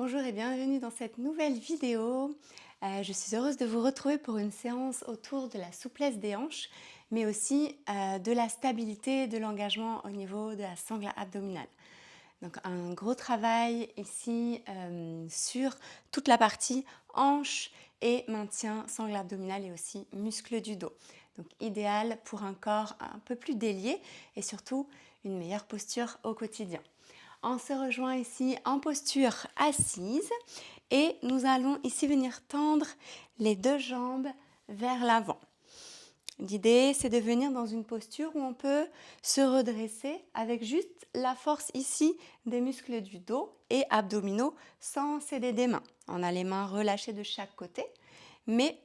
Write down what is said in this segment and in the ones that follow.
Bonjour et bienvenue dans cette nouvelle vidéo. Je suis heureuse de vous retrouver pour une séance autour de la souplesse des hanches, mais aussi de la stabilité et de l'engagement au niveau de la sangle abdominale. Donc un gros travail ici sur toute la partie hanche et maintien sangle abdominale et aussi muscles du dos. Donc idéal pour un corps un peu plus délié et surtout une meilleure posture au quotidien. On se rejoint ici en posture assise et nous allons ici venir tendre les deux jambes vers l'avant. L'idée, c'est de venir dans une posture où on peut se redresser avec juste la force ici des muscles du dos et abdominaux sans céder des mains. On a les mains relâchées de chaque côté, mais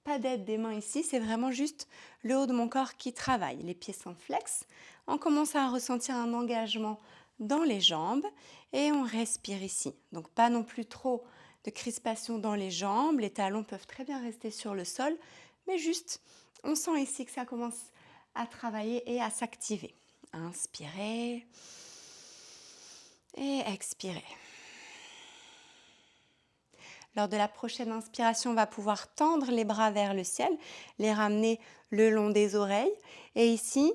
pas d'aide des mains ici, c'est vraiment juste le haut de mon corps qui travaille. Les pieds sont flex. On commence à ressentir un engagement dans les jambes et on respire ici. Donc pas non plus trop de crispation dans les jambes. Les talons peuvent très bien rester sur le sol, mais juste on sent ici que ça commence à travailler et à s'activer. Inspirez et expirez. Lors de la prochaine inspiration, on va pouvoir tendre les bras vers le ciel, les ramener le long des oreilles. Et ici,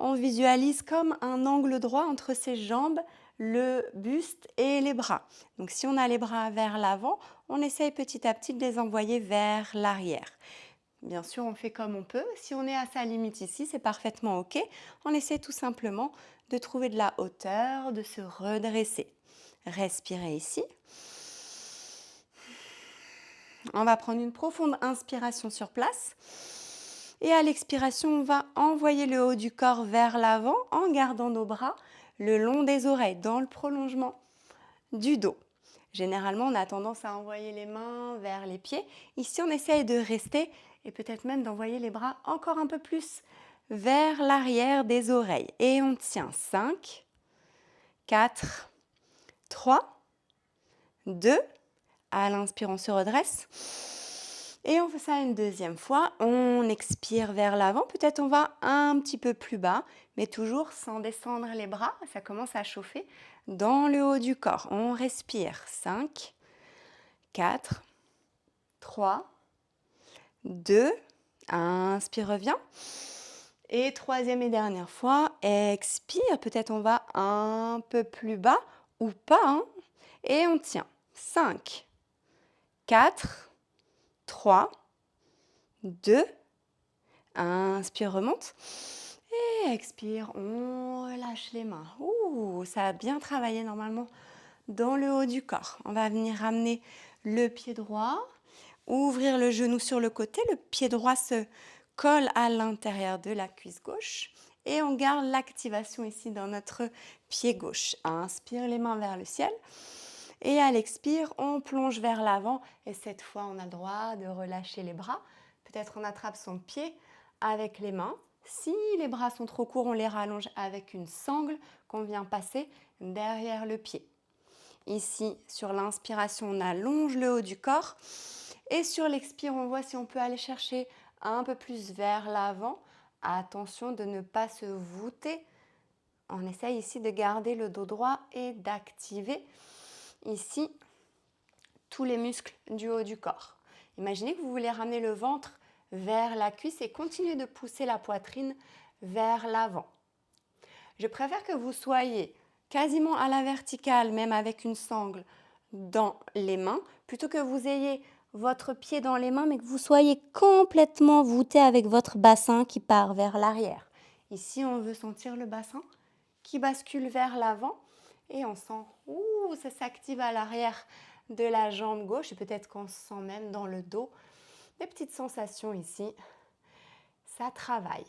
on visualise comme un angle droit entre ses jambes, le buste et les bras. Donc si on a les bras vers l'avant, on essaye petit à petit de les envoyer vers l'arrière. Bien sûr, on fait comme on peut. Si on est à sa limite ici, c'est parfaitement OK. On essaie tout simplement de trouver de la hauteur, de se redresser. Respirez ici. On va prendre une profonde inspiration sur place. Et à l'expiration, on va envoyer le haut du corps vers l'avant en gardant nos bras le long des oreilles, dans le prolongement du dos. Généralement, on a tendance à envoyer les mains vers les pieds. Ici, on essaye de rester et peut-être même d'envoyer les bras encore un peu plus vers l'arrière des oreilles. Et on tient 5, 4, 3, 2. À l'inspire, on se redresse. Et on fait ça une deuxième fois. On expire vers l'avant. Peut-être on va un petit peu plus bas, mais toujours sans descendre les bras. Ça commence à chauffer dans le haut du corps. On respire. 5, 4, 3, 2. Inspire, reviens. Et troisième et dernière fois, expire. Peut-être on va un peu plus bas ou pas. Hein. Et on tient. 5, 4, 3, 2, inspire, remonte. Et expire, on relâche les mains. Ouh, ça a bien travaillé normalement dans le haut du corps. On va venir ramener le pied droit, ouvrir le genou sur le côté. Le pied droit se colle à l'intérieur de la cuisse gauche. Et on garde l'activation ici dans notre pied gauche. Inspire les mains vers le ciel. Et à l'expire, on plonge vers l'avant. Et cette fois, on a le droit de relâcher les bras. Peut-être on attrape son pied avec les mains. Si les bras sont trop courts, on les rallonge avec une sangle qu'on vient passer derrière le pied. Ici, sur l'inspiration, on allonge le haut du corps. Et sur l'expire, on voit si on peut aller chercher un peu plus vers l'avant. Attention de ne pas se voûter. On essaye ici de garder le dos droit et d'activer ici tous les muscles du haut du corps. Imaginez que vous voulez ramener le ventre vers la cuisse et continuer de pousser la poitrine vers l'avant. Je préfère que vous soyez quasiment à la verticale, même avec une sangle dans les mains, plutôt que vous ayez votre pied dans les mains, mais que vous soyez complètement voûté avec votre bassin qui part vers l'arrière. Ici, on veut sentir le bassin qui bascule vers l'avant et on sent, ça s'active à l'arrière de la jambe gauche et peut-être qu'on se sent même dans le dos. Des petites sensations ici, ça travaille.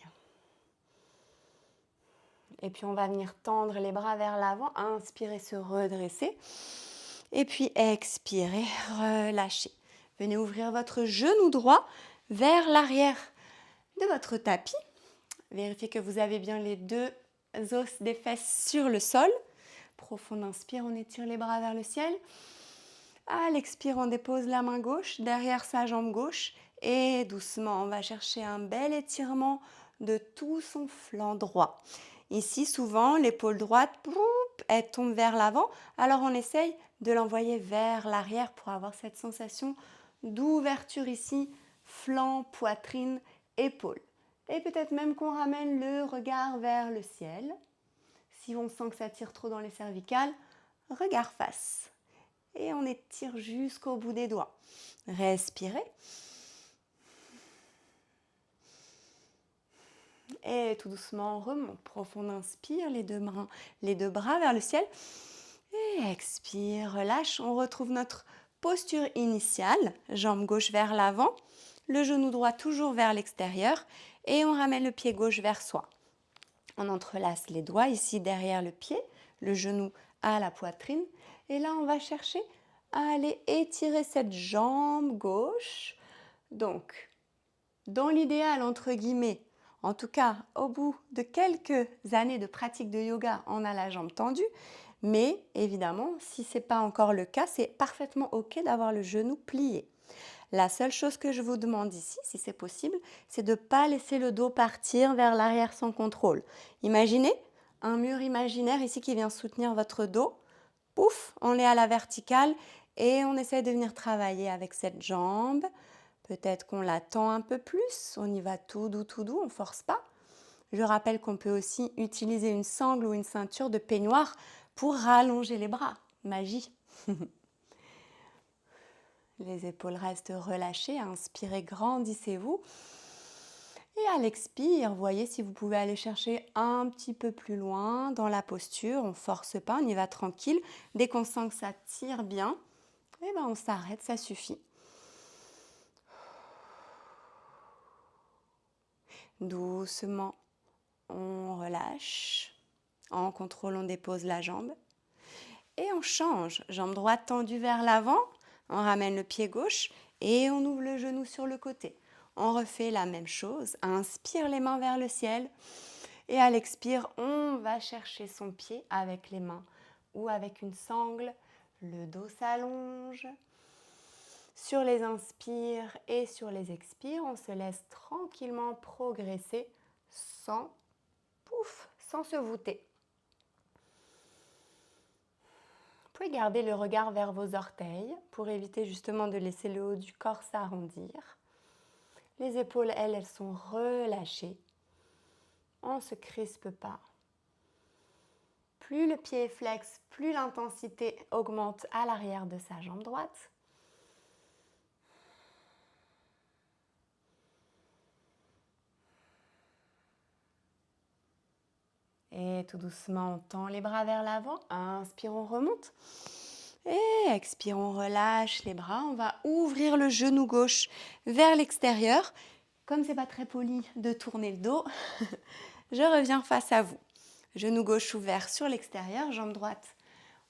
Et puis on va venir tendre les bras vers l'avant, inspirer, se redresser. Et puis expirer, relâcher. Venez ouvrir votre genou droit vers l'arrière de votre tapis. Vérifiez que vous avez bien les deux os des fesses sur le sol. Profond inspire, on étire les bras vers le ciel. À l'expire, on dépose la main gauche derrière sa jambe gauche. Et doucement, on va chercher un bel étirement de tout son flanc droit. Ici, souvent, l'épaule droite elle tombe vers l'avant, alors on essaye de l'envoyer vers l'arrière pour avoir cette sensation d'ouverture ici, flanc, poitrine, épaules. Et peut-être même qu'on ramène le regard vers le ciel. Si on sent que ça tire trop dans les cervicales, regard face. Et on étire jusqu'au bout des doigts. Respirez. Et tout doucement, on remonte. Profond inspire, les deux bras vers le ciel. Et expire, relâche. On retrouve notre posture initiale. Jambe gauche vers l'avant. Le genou droit toujours vers l'extérieur. Et on ramène le pied gauche vers soi. On entrelace les doigts ici derrière le pied. Le genou à la poitrine. Et là, on va chercher à aller étirer cette jambe gauche. Donc, dans l'idéal, entre guillemets, en tout cas, au bout de quelques années de pratique de yoga, on a la jambe tendue. Mais évidemment, si ce n'est pas encore le cas, c'est parfaitement OK d'avoir le genou plié. La seule chose que je vous demande ici, si c'est possible, c'est de ne pas laisser le dos partir vers l'arrière sans contrôle. Imaginez un mur imaginaire ici qui vient soutenir votre dos. Pouf, on est à la verticale et on essaie de venir travailler avec cette jambe. Peut-être qu'on la tend un peu plus, on y va tout doux, on ne force pas. Je rappelle qu'on peut aussi utiliser une sangle ou une ceinture de peignoir pour rallonger les bras. Magie. Les épaules restent relâchées, inspirez, grandissez-vous. Et à l'expire, voyez si vous pouvez aller chercher un petit peu plus loin dans la posture. On ne force pas, on y va tranquille. Dès qu'on sent que ça tire bien, eh ben on s'arrête, ça suffit. Doucement, on relâche. En contrôle, on dépose la jambe. Et on change. Jambe droite tendue vers l'avant. On ramène le pied gauche et on ouvre le genou sur le côté. On refait la même chose. Inspire les mains vers le ciel. Et à l'expire, on va chercher son pied avec les mains ou avec une sangle. Le dos s'allonge. Sur les inspires et sur les expires, on se laisse tranquillement progresser sans se voûter. Vous pouvez garder le regard vers vos orteils pour éviter justement de laisser le haut du corps s'arrondir. Les épaules, elles sont relâchées. On ne se crispe pas. Plus le pied est flex, plus l'intensité augmente à l'arrière de sa jambe droite. Et tout doucement, on tend les bras vers l'avant. Inspire, on remonte. Et expire, on relâche les bras. On va ouvrir le genou gauche vers l'extérieur. Comme c'est pas très poli de tourner le dos, je reviens face à vous. Genou gauche ouvert sur l'extérieur, jambe droite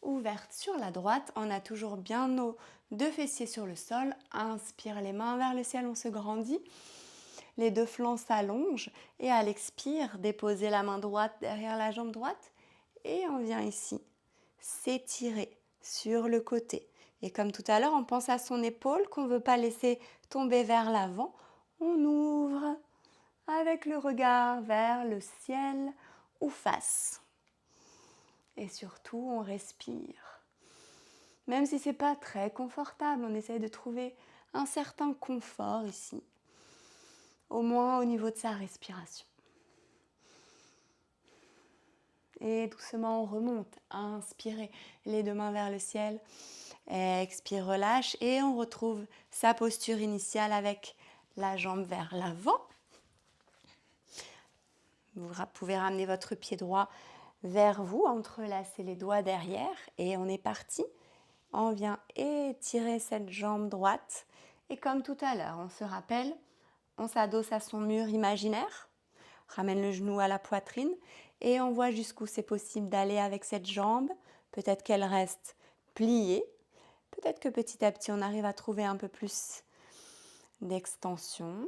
ouverte sur la droite. On a toujours bien nos deux fessiers sur le sol. Inspire les mains vers le ciel, on se grandit. Les deux flancs s'allongent et à l'expire, déposez la main droite derrière la jambe droite et on vient ici s'étirer sur le côté. Et comme tout à l'heure, on pense à son épaule qu'on ne veut pas laisser tomber vers l'avant. On ouvre avec le regard vers le ciel ou face. Et surtout, on respire. Même si ce n'est pas très confortable, on essaie de trouver un certain confort ici. Au moins au niveau de sa respiration. Et doucement, on remonte. Inspirez les deux mains vers le ciel. Expire, relâche. Et on retrouve sa posture initiale avec la jambe vers l'avant. Vous pouvez ramener votre pied droit vers vous, entrelacer les doigts derrière. Et on est parti. On vient étirer cette jambe droite. Et comme tout à l'heure, on se rappelle, on s'adosse à son mur imaginaire, ramène le genou à la poitrine et on voit jusqu'où c'est possible d'aller avec cette jambe. Peut-être qu'elle reste pliée, peut-être que petit à petit on arrive à trouver un peu plus d'extension.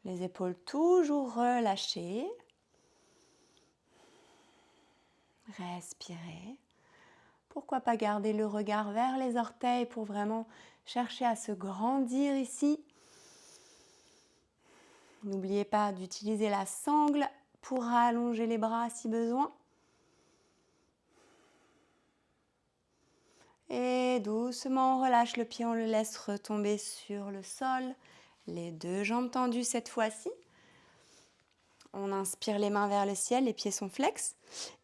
Les épaules toujours relâchées. Respirez. Pourquoi pas garder le regard vers les orteils pour vraiment chercher à se grandir ici. N'oubliez pas d'utiliser la sangle pour allonger les bras si besoin. Et doucement, on relâche le pied, on le laisse retomber sur le sol. Les deux jambes tendues cette fois-ci. On inspire les mains vers le ciel, les pieds sont flex.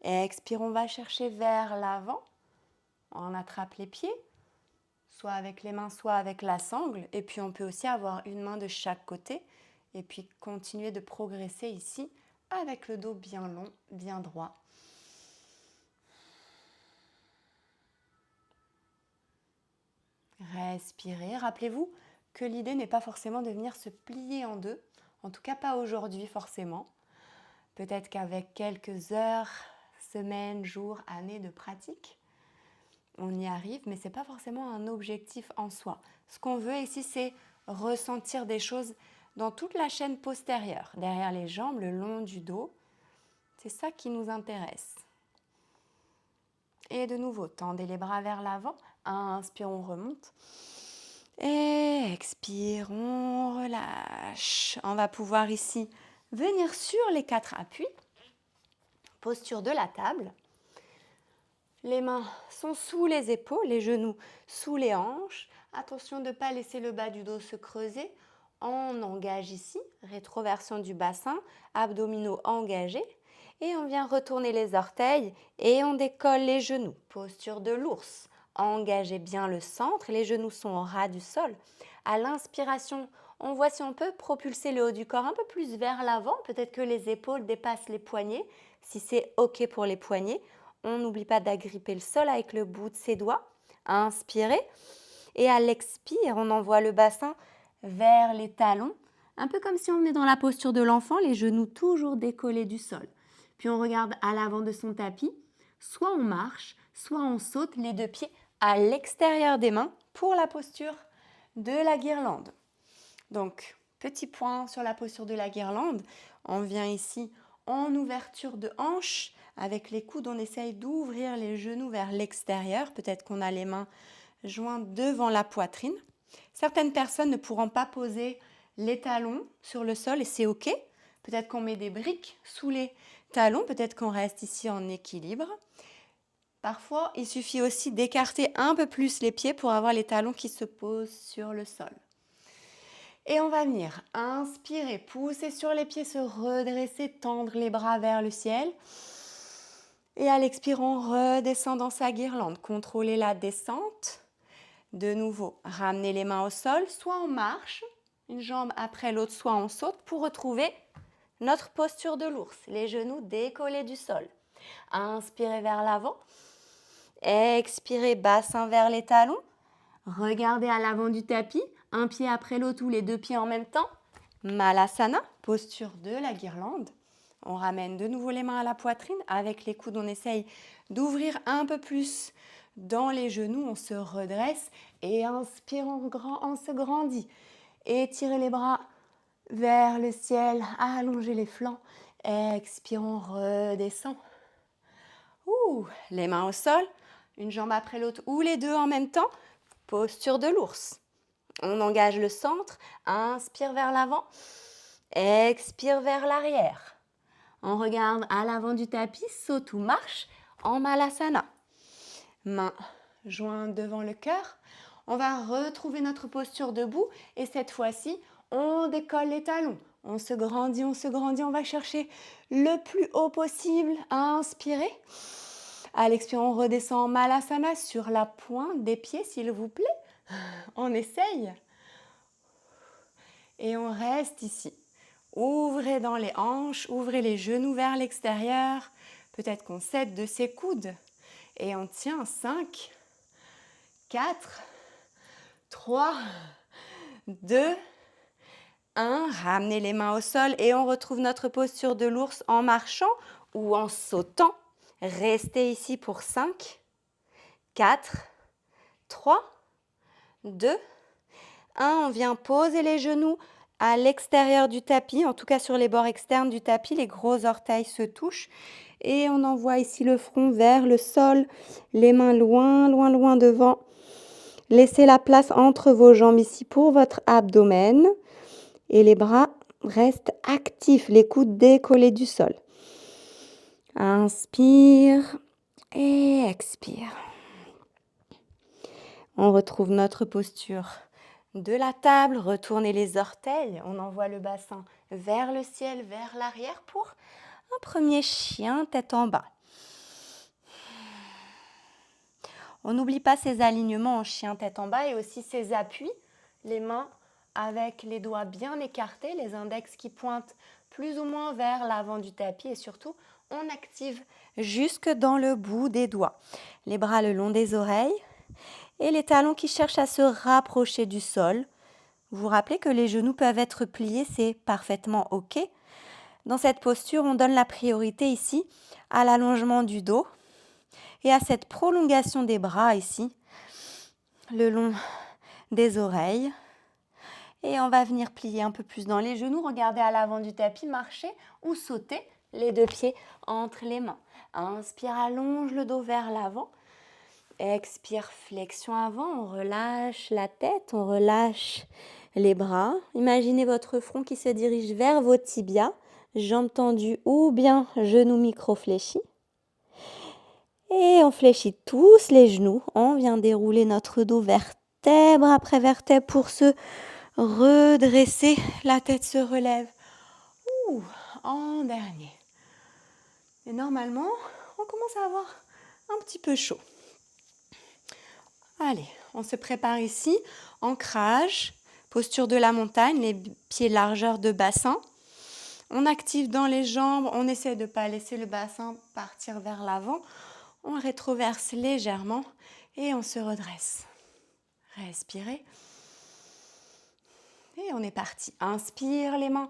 Expire, on va chercher vers l'avant. On attrape les pieds, soit avec les mains, soit avec la sangle. Et puis on peut aussi avoir une main de chaque côté. Et puis continuer de progresser ici avec le dos bien long, bien droit. Respirez. Rappelez-vous que l'idée n'est pas forcément de venir se plier en deux. En tout cas, pas aujourd'hui forcément. Peut-être qu'avec quelques heures, semaines, jours, années de pratique, on y arrive, mais ce n'est pas forcément un objectif en soi. Ce qu'on veut ici, c'est ressentir des choses dans toute la chaîne postérieure, derrière les jambes, le long du dos. C'est ça qui nous intéresse. Et de nouveau, tendez les bras vers l'avant. Inspire, on remonte. Et expire, on relâche. On va pouvoir ici venir sur les 4 appuis. Posture de la table. Les mains sont sous les épaules, les genoux sous les hanches. Attention de ne pas laisser le bas du dos se creuser. On engage ici, rétroversion du bassin, abdominaux engagés. Et on vient retourner les orteils et on décolle les genoux. Posture de l'ours. Engagez bien le centre, les genoux sont au ras du sol. À l'inspiration, on voit si on peut propulser le haut du corps un peu plus vers l'avant. Peut-être que les épaules dépassent les poignets. Si c'est OK pour les poignets, on n'oublie pas d'agripper le sol avec le bout de ses doigts. Inspirez. Et à l'expire, on envoie le bassin vers les talons. Un peu comme si on est dans la posture de l'enfant, les genoux toujours décollés du sol. Puis on regarde à l'avant de son tapis. Soit on marche, soit on saute les deux pieds à l'extérieur des mains pour la posture de la guirlande. Donc, petit point sur la posture de la guirlande. On vient ici en ouverture de hanche. Avec les coudes, on essaye d'ouvrir les genoux vers l'extérieur. Peut-être qu'on a les mains jointes devant la poitrine. Certaines personnes ne pourront pas poser les talons sur le sol et c'est OK. Peut-être qu'on met des briques sous les talons. Peut-être qu'on reste ici en équilibre. Parfois, il suffit aussi d'écarter un peu plus les pieds pour avoir les talons qui se posent sur le sol. Et on va venir inspirer, pousser sur les pieds, se redresser, tendre les bras vers le ciel. Et à l'expire, on redescend dans sa guirlande. Contrôlez la descente. De nouveau, ramenez les mains au sol. Soit on marche, une jambe après l'autre, soit on saute pour retrouver notre posture de l'ours. Les genoux décollés du sol. Inspirez vers l'avant. Expirez, bassin vers les talons. Regardez à l'avant du tapis, un pied après l'autre ou les deux pieds en même temps. Malasana, posture de la guirlande. On ramène de nouveau les mains à la poitrine. Avec les coudes, on essaye d'ouvrir un peu plus dans les genoux. On se redresse et inspire, on se grandit. Étirez les bras vers le ciel, allongez les flancs. Expire, on redescend. Les mains au sol, une jambe après l'autre ou les deux en même temps. Posture de l'ours. On engage le centre, inspire vers l'avant, expire vers l'arrière. On regarde à l'avant du tapis, saute ou marche en Malasana. Mains jointes devant le cœur. On va retrouver notre posture debout et cette fois-ci, on décolle les talons. On se grandit, on va chercher le plus haut possible. Inspirez. À l'expire, on redescend en Malasana sur la pointe des pieds, s'il vous plaît. On essaye. Et on reste ici. Ouvrez dans les hanches, ouvrez les genoux vers l'extérieur. Peut-être qu'on s'aide de ses coudes. Et on tient 5, 4, 3, 2, 1. Ramenez les mains au sol et on retrouve notre posture de l'ours en marchant ou en sautant. Restez ici pour 5, 4, 3, 2, 1. On vient poser les genoux à l'extérieur du tapis, en tout cas sur les bords externes du tapis. Les gros orteils se touchent et on envoie ici le front vers le sol, les mains loin, loin, loin devant. Laissez la place entre vos jambes ici pour votre abdomen et les bras restent actifs, les coudes décollés du sol. Inspire et expire. On retrouve notre posture de la table. Retournez les orteils. On envoie le bassin vers le ciel, vers l'arrière pour un premier chien tête en bas. On n'oublie pas ces alignements en chien tête en bas et aussi ces appuis. Les mains avec les doigts bien écartés, les index qui pointent plus ou moins vers l'avant du tapis et surtout, on active jusque dans le bout des doigts. Les bras le long des oreilles et les talons qui cherchent à se rapprocher du sol. Vous vous rappelez que les genoux peuvent être pliés, c'est parfaitement OK. Dans cette posture, on donne la priorité ici à l'allongement du dos et à cette prolongation des bras ici, le long des oreilles. Et on va venir plier un peu plus dans les genoux. Regardez à l'avant du tapis, marcher ou sauter les deux pieds entre les mains. Inspire, allonge le dos vers l'avant. Expire, flexion avant. On relâche la tête, on relâche les bras. Imaginez votre front qui se dirige vers vos tibias, jambes tendues ou bien genoux micro-fléchis. Et on fléchit tous les genoux. On vient dérouler notre dos vertèbre après vertèbre pour se redresser. La tête se relève. En dernier. Et normalement, on commence à avoir un petit peu chaud. Allez, on se prépare ici. Ancrage, posture de la montagne, les pieds largeur de bassin. On active dans les jambes, on essaie de ne pas laisser le bassin partir vers l'avant. On rétroverse légèrement et on se redresse. Respirez. Et on est parti. Inspire les mains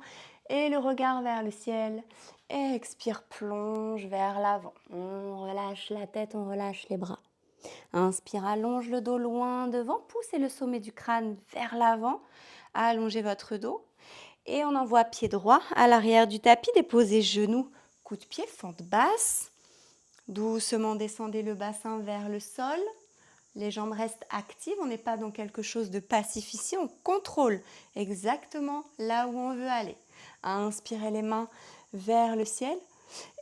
et le regard vers le ciel. Expire, plonge vers l'avant. On relâche la tête, on relâche les bras. Inspire, allonge le dos loin devant. Poussez le sommet du crâne vers l'avant. Allongez votre dos. Et on envoie pied droit à l'arrière du tapis. Déposez genoux, coup de pied, fente basse. Doucement descendez le bassin vers le sol. Les jambes restent actives, on n'est pas dans quelque chose de passif ici, on contrôle exactement là où on veut aller. Inspirez les mains vers le ciel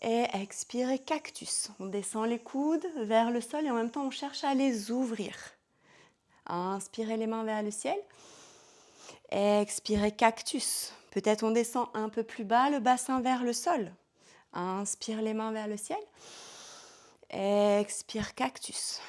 et expirez cactus. On descend les coudes vers le sol et en même temps on cherche à les ouvrir. Inspirez les mains vers le ciel. Expirez cactus. Peut-être on descend un peu plus bas, le bassin vers le sol. Inspire les mains vers le ciel. Expire cactus.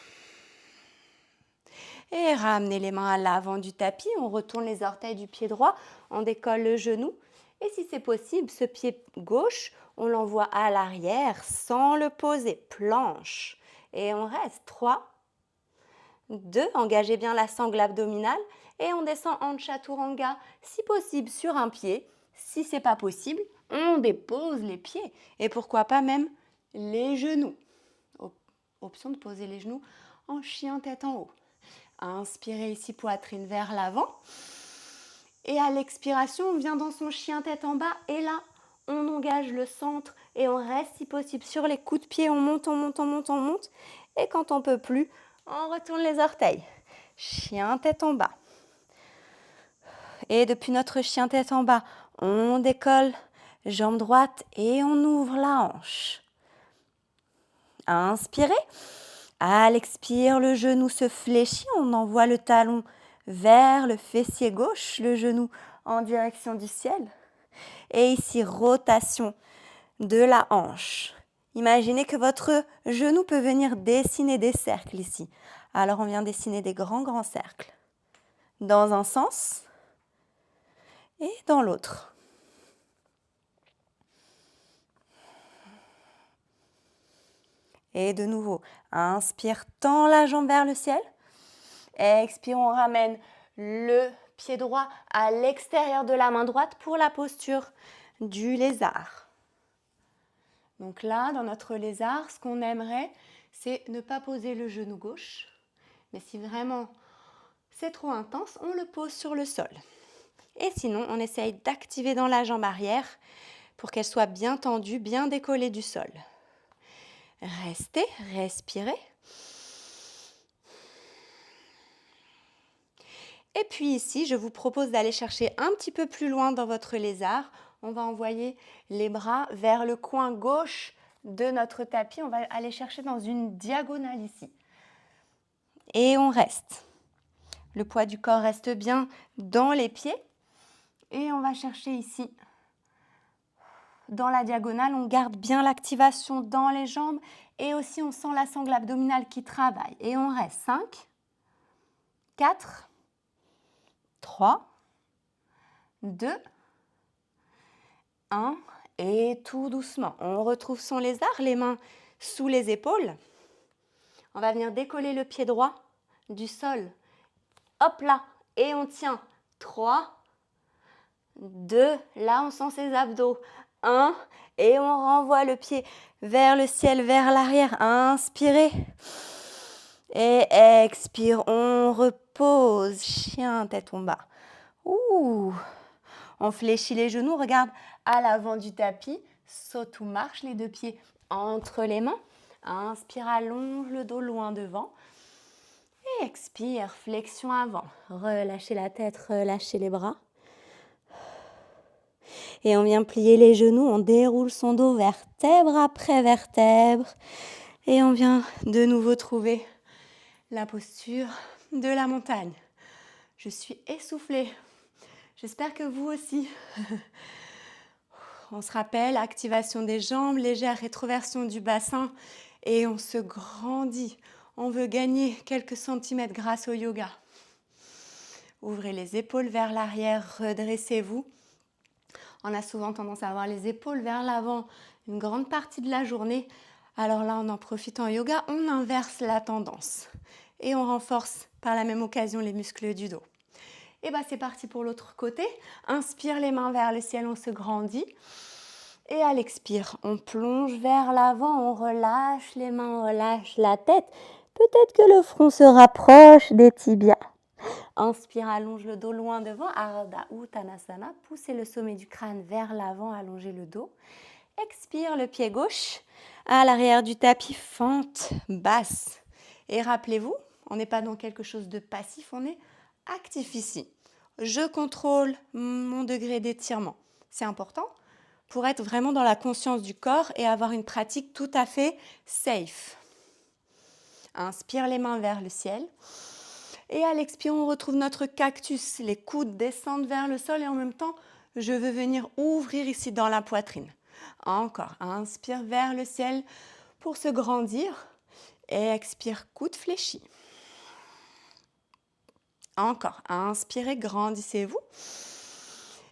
Et ramenez les mains à l'avant du tapis. On retourne les orteils du pied droit. On décolle le genou. Et si c'est possible, ce pied gauche, on l'envoie à l'arrière sans le poser. Planche. Et on reste. 3, 2. Engagez bien la sangle abdominale. Et on descend en chaturanga, si possible sur un pied. Si ce n'est pas possible, on dépose les pieds. Et pourquoi pas même les genoux. Option de poser les genoux en chien tête en haut. Inspirez ici, poitrine vers l'avant. Et à l'expiration, on vient dans son chien tête en bas. Et là, on engage le centre et on reste si possible sur les coups de pied. On monte, on monte, on monte, on monte. Et quand on ne peut plus, on retourne les orteils. Chien tête en bas. Et depuis notre chien tête en bas, on décolle, jambe droite et on ouvre la hanche. Inspirez. À l'expire, le genou se fléchit, on envoie le talon vers le fessier gauche, le genou en direction du ciel. Et ici, rotation de la hanche. Imaginez que votre genou peut venir dessiner des cercles ici. Alors, on vient dessiner des grands cercles. Dans un sens et dans l'autre. Et de nouveau, inspire, tend la jambe vers le ciel. Expire, on ramène le pied droit à l'extérieur de la main droite pour la posture du lézard. Donc là, dans notre lézard, ce qu'on aimerait, c'est ne pas poser le genou gauche. Mais si vraiment c'est trop intense, on le pose sur le sol. Et sinon, on essaye d'activer dans la jambe arrière pour qu'elle soit bien tendue, bien décollée du sol. Restez, respirez. Et puis ici, je vous propose d'aller chercher un petit peu plus loin dans votre lézard. On va envoyer les bras vers le coin gauche de notre tapis. On va aller chercher dans une diagonale ici. Et on reste. Le poids du corps reste bien dans les pieds. Et on va chercher ici. Dans la diagonale, on garde bien l'activation dans les jambes. Et aussi, on sent la sangle abdominale qui travaille. Et on reste. 5, 4, 3, 2, 1. Et tout doucement, on retrouve son lézard, les mains sous les épaules. On va venir décoller le pied droit du sol. Hop là, et on tient. 3, 2, là on sent ses abdos. 1, et on renvoie le pied vers le ciel, vers l'arrière. Inspirez. Et expire, on repose. Chien, tête en bas. Ouh. On fléchit les genoux, regarde à l'avant du tapis, saute ou marche, les deux pieds entre les mains. Inspire, allonge le dos loin devant. Et expire, flexion avant. Relâchez la tête, relâchez les bras. Et on vient plier les genoux, on déroule son dos vertèbre après vertèbre. Et on vient de nouveau trouver la posture de la montagne. Je suis essoufflée. J'espère que vous aussi. On se rappelle, activation des jambes, légère rétroversion du bassin et on se grandit. On veut gagner quelques centimètres grâce au yoga. Ouvrez les épaules vers l'arrière, redressez-vous. On a souvent tendance à avoir les épaules vers l'avant une grande partie de la journée. Alors là, on en profite en yoga, on inverse la tendance et on renforce par la même occasion les muscles du dos. Et bien c'est parti pour l'autre côté. Inspire les mains vers le ciel, on se grandit. Et à l'expire, on plonge vers l'avant, on relâche les mains, on relâche la tête. Peut-être que le front se rapproche des tibias. Inspire, allonge le dos loin devant. Ardha Uttanasana, poussez le sommet du crâne vers l'avant, allongez le dos. Expire, le pied gauche à l'arrière du tapis, fente basse. Et rappelez-vous, on n'est pas dans quelque chose de passif, on est actif ici. Je contrôle mon degré d'étirement. C'est important pour être vraiment dans la conscience du corps et avoir une pratique tout à fait safe. Inspire les mains vers le ciel. Et à l'expire, on retrouve notre cactus. Les coudes descendent vers le sol et en même temps, je veux venir ouvrir ici dans la poitrine. Encore, inspire vers le ciel pour se grandir. Et expire, coude fléchi. Encore, inspirez, grandissez-vous.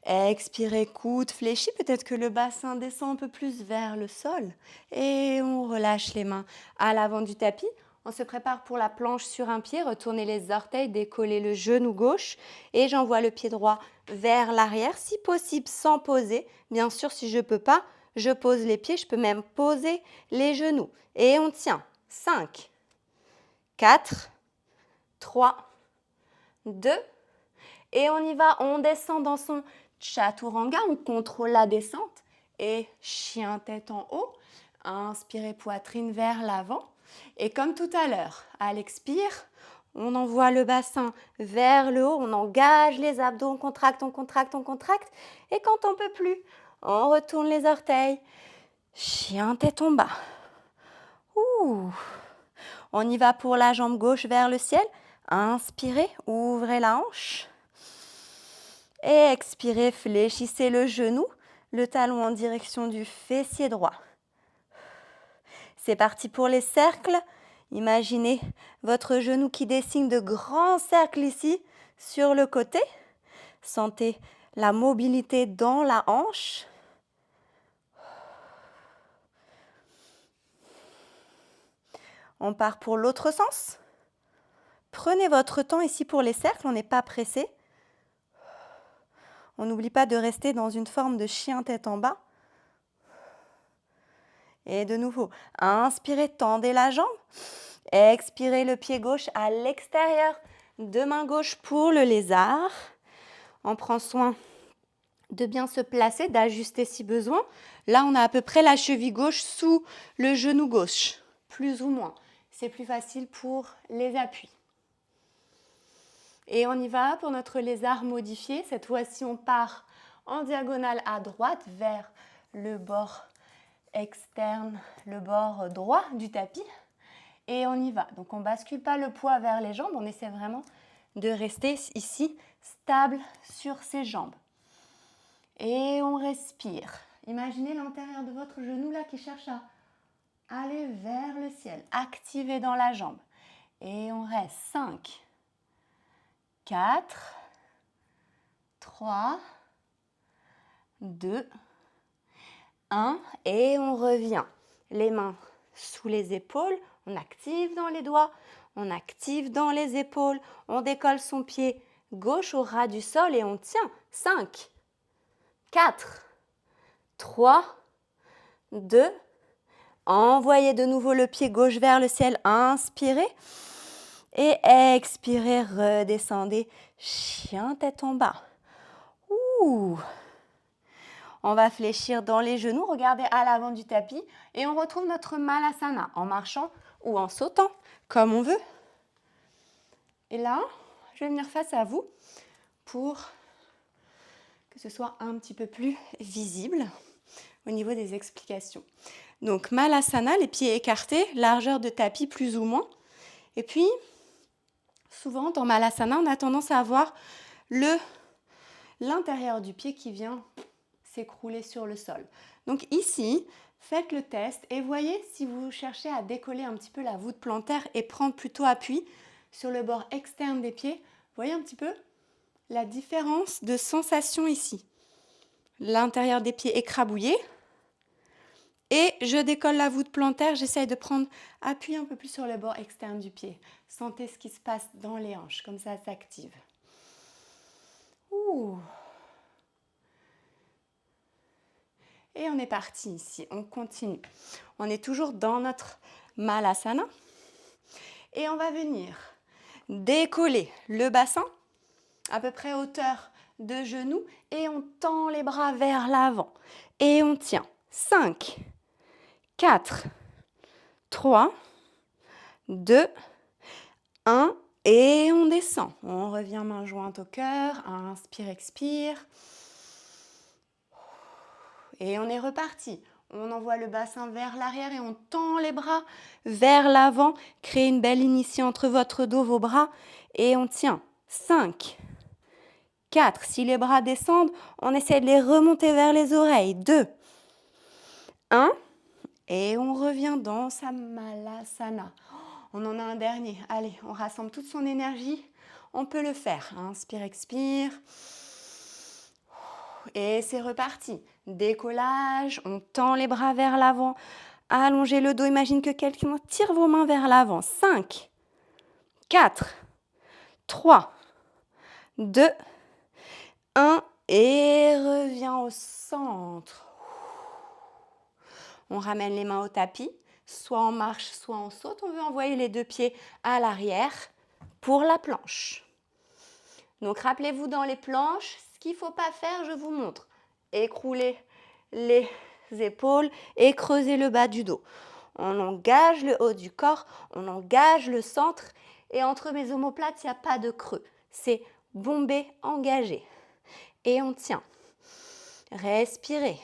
Expirez, coude fléchi. Peut-être que le bassin descend un peu plus vers le sol. Et on relâche les mains à l'avant du tapis. On se prépare pour la planche sur un pied. Retournez les orteils, décollez le genou gauche. Et j'envoie le pied droit vers l'arrière, si possible sans poser. Bien sûr, si je ne peux pas, je pose les pieds. Je peux même poser les genoux. Et on tient. 5, 4, 3, 2. Et on y va. On descend dans son chaturanga. On contrôle la descente. Et chien tête en haut. Inspirez poitrine vers l'avant. Et comme tout à l'heure, à l'expire, on envoie le bassin vers le haut, on engage les abdos, on contracte, on contracte, on contracte. Et quand on ne peut plus, on retourne les orteils. Chien tête en bas. Ouh. On y va pour la jambe gauche vers le ciel. Inspirez, ouvrez la hanche. Et expirez, fléchissez le genou, le talon en direction du fessier droit. C'est parti pour les cercles. Imaginez votre genou qui dessine de grands cercles ici sur le côté. Sentez la mobilité dans la hanche. On part pour l'autre sens. Prenez votre temps ici pour les cercles, on n'est pas pressé. On n'oublie pas de rester dans une forme de chien tête en bas. Et de nouveau, inspirez, tendez la jambe. Expirez le pied gauche à l'extérieur. Deux mains gauches pour le lézard. On prend soin de bien se placer, d'ajuster si besoin. Là, on a à peu près la cheville gauche sous le genou gauche, plus ou moins. C'est plus facile pour les appuis. Et on y va pour notre lézard modifié. Cette fois-ci, on part en diagonale à droite vers le bord externe le bord droit du tapis. Et on y va. Donc on ne bascule pas le poids vers les jambes, on essaie vraiment de rester ici stable sur ses jambes. Et on respire. Imaginez l'intérieur de votre genou là qui cherche à aller vers le ciel, activé dans la jambe. Et on reste 5, 4, 3, 2, 1. Et on revient. Les mains sous les épaules, on active dans les doigts, on active dans les épaules, on décolle son pied gauche au ras du sol et on tient. 5, 4, 3, 2, envoyez de nouveau le pied gauche vers le ciel, inspirez et expirez, redescendez, chien tête en bas. Ouh. On va fléchir dans les genoux, regardez à l'avant du tapis et on retrouve notre Malasana en marchant ou en sautant, comme on veut. Et là, je vais venir face à vous pour que ce soit un petit peu plus visible au niveau des explications. Donc Malasana, les pieds écartés, largeur de tapis plus ou moins. Et puis, souvent dans Malasana, on a tendance à avoir l'intérieur du pied qui vient s'écrouler sur le sol. Donc ici, faites le test et voyez si vous cherchez à décoller un petit peu la voûte plantaire et prendre plutôt appui sur le bord externe des pieds. Voyez un petit peu la différence de sensation ici. L'intérieur des pieds écrabouillé et je décolle la voûte plantaire. J'essaye de prendre appui un peu plus sur le bord externe du pied. Sentez ce qui se passe dans les hanches, comme ça s'active. Ouh. Et on est parti ici, on continue. On est toujours dans notre Malasana. Et on va venir décoller le bassin à peu près hauteur de genou et on tend les bras vers l'avant. Et on tient. 5, 4, 3, 2, 1 et on descend. On revient main jointe au cœur. Inspire, expire. Et on est reparti. On envoie le bassin vers l'arrière et on tend les bras vers l'avant. Créez une belle ligne ici entre votre dos, vos bras. Et on tient. 5, 4. Si les bras descendent, on essaie de les remonter vers les oreilles. 2, 1. Et on revient dans sa Malasana. On en a un dernier. Allez, on rassemble toute son énergie. On peut le faire. Inspire, expire. Et c'est reparti. Décollage, on tend les bras vers l'avant. Allongez le dos, imagine que quelqu'un tire vos mains vers l'avant. 5, 4, 3, 2, 1 et reviens au centre. On ramène les mains au tapis, soit en marche, soit en saute. On veut envoyer les deux pieds à l'arrière pour la planche. Donc rappelez-vous dans les planches, ce qu'il ne faut pas faire, je vous montre. Écrouler les épaules et creuser le bas du dos. On engage le haut du corps, on engage le centre et entre mes omoplates, il n'y a pas de creux. C'est bombé, engagé. Et on tient. Respirez.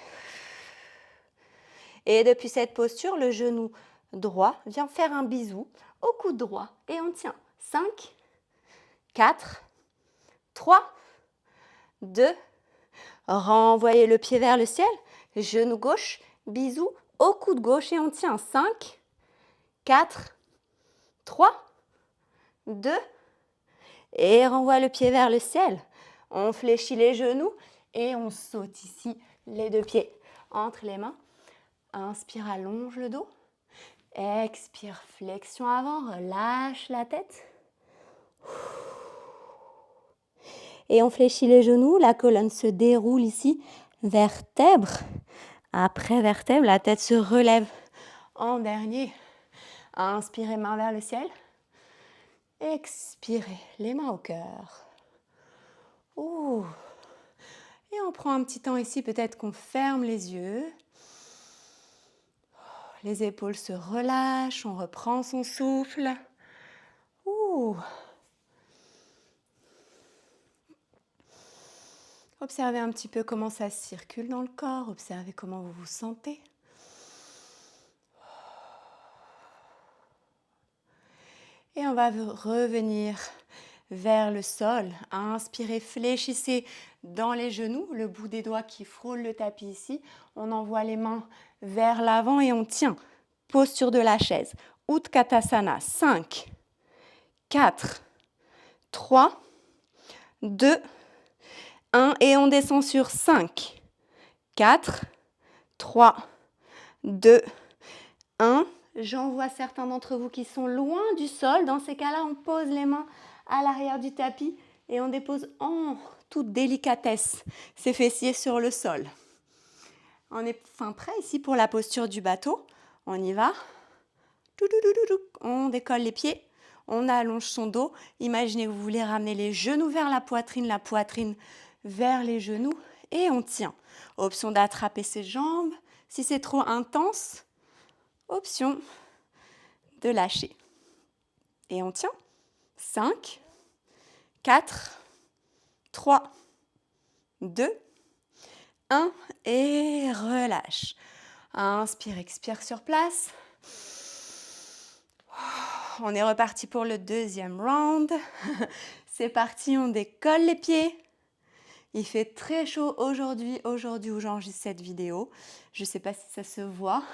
Et depuis cette posture, le genou droit vient faire un bisou au coude droit et on tient. 5, 4, 3, 2, renvoyez le pied vers le ciel, genou gauche, bisou au coude gauche et on tient. 5, 4, 3, 2, et renvoie le pied vers le ciel. On fléchit les genoux et on saute ici les deux pieds entre les mains. Inspire, allonge le dos. Expire, flexion avant, relâche la tête. Et on fléchit les genoux, la colonne se déroule ici, vertèbre après vertèbre, la tête se relève en dernier. Inspirez, main vers le ciel. Expirez, les mains au cœur. Ouh. Et on prend un petit temps ici, peut-être qu'on ferme les yeux. Les épaules se relâchent, on reprend son souffle. Ouh. Observez un petit peu comment ça circule dans le corps, observez comment vous vous sentez. Et on va revenir vers le sol. Inspirez, fléchissez dans les genoux, le bout des doigts qui frôle le tapis ici. On envoie les mains vers l'avant et on tient. Posture de la chaise. Utkatasana. 5, 4, 3, 2, 1. Et on descend sur 5, 4, 3, 2, 1. J'en vois certains d'entre vous qui sont loin du sol. Dans ces cas-là, on pose les mains à l'arrière du tapis et on dépose en toute délicatesse ses fessiers sur le sol. On est fin prêt ici pour la posture du bateau. On y va. On décolle les pieds. On allonge son dos. Imaginez que vous voulez ramener les genoux vers la poitrine vers les genoux et on tient. Option d'attraper ses jambes. Si c'est trop intense, option de lâcher. Et on tient. 5, 4, 3, 2, 1 et relâche. Inspire, expire sur place. On est reparti pour le deuxième round. C'est parti, on décolle les pieds. Il fait très chaud aujourd'hui où j'enregistre cette vidéo. Je ne sais pas si ça se voit.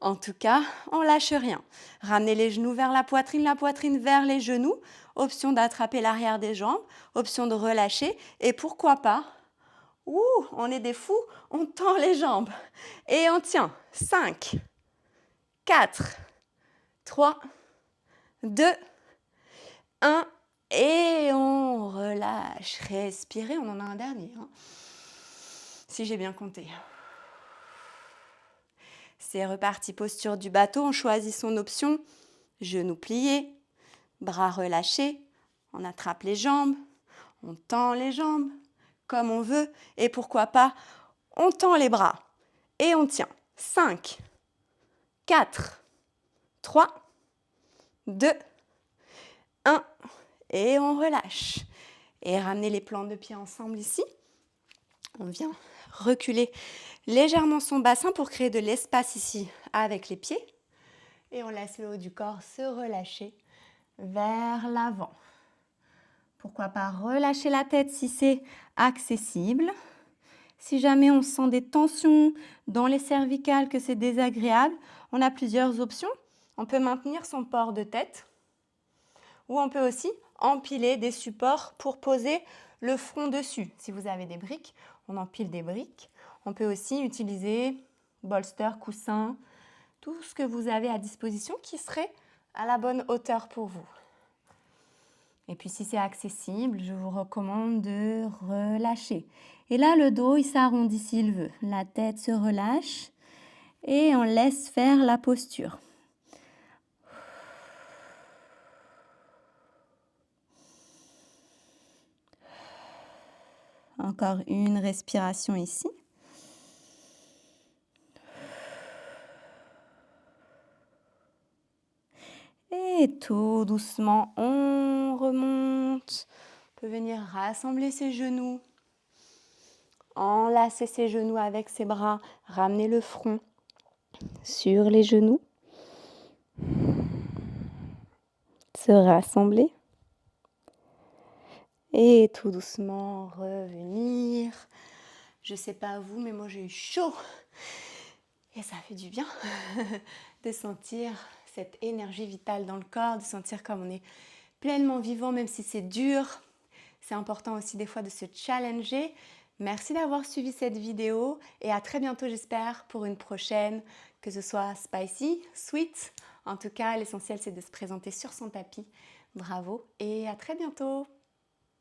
En tout cas, on lâche rien. Ramenez les genoux vers la poitrine vers les genoux. Option d'attraper l'arrière des jambes. Option de relâcher. Et pourquoi pas, on est des fous, on tend les jambes. Et on tient. 5, 4, 3, 2, 1. Et on relâche. Respirez, on en a un dernier. Si j'ai bien compté. C'est reparti, posture du bateau. On choisit son option. Genoux pliés, bras relâchés. On attrape les jambes. On tend les jambes comme on veut. Et pourquoi pas, on tend les bras. Et on tient. 5, 4, 3, 2, 1. Et on relâche. Et ramenez les plantes de pied ensemble ici. On vient reculer légèrement son bassin pour créer de l'espace ici avec les pieds. Et on laisse le haut du corps se relâcher vers l'avant. Pourquoi pas relâcher la tête si c'est accessible. Si jamais on sent des tensions dans les cervicales, que c'est désagréable, on a plusieurs options. On peut maintenir son port de tête ou on peut aussi empiler des supports pour poser le front dessus. Si vous avez des briques, on empile des briques. On peut aussi utiliser bolster, coussin, tout ce que vous avez à disposition qui serait à la bonne hauteur pour vous. Et puis si c'est accessible, je vous recommande de relâcher. Et là, le dos, il s'arrondit s'il veut. La tête se relâche et on laisse faire la posture. Encore une respiration ici. Et tout doucement, on remonte. On peut venir rassembler ses genoux. Enlacer ses genoux avec ses bras. Ramener le front sur les genoux. Se rassembler. Et tout doucement revenir. Je ne sais pas vous, mais moi j'ai eu chaud. Et ça fait du bien de sentir cette énergie vitale dans le corps, de sentir comme on est pleinement vivant, même si c'est dur. C'est important aussi des fois de se challenger. Merci d'avoir suivi cette vidéo et à très bientôt j'espère pour une prochaine, que ce soit spicy, sweet. En tout cas, l'essentiel c'est de se présenter sur son tapis. Bravo et à très bientôt.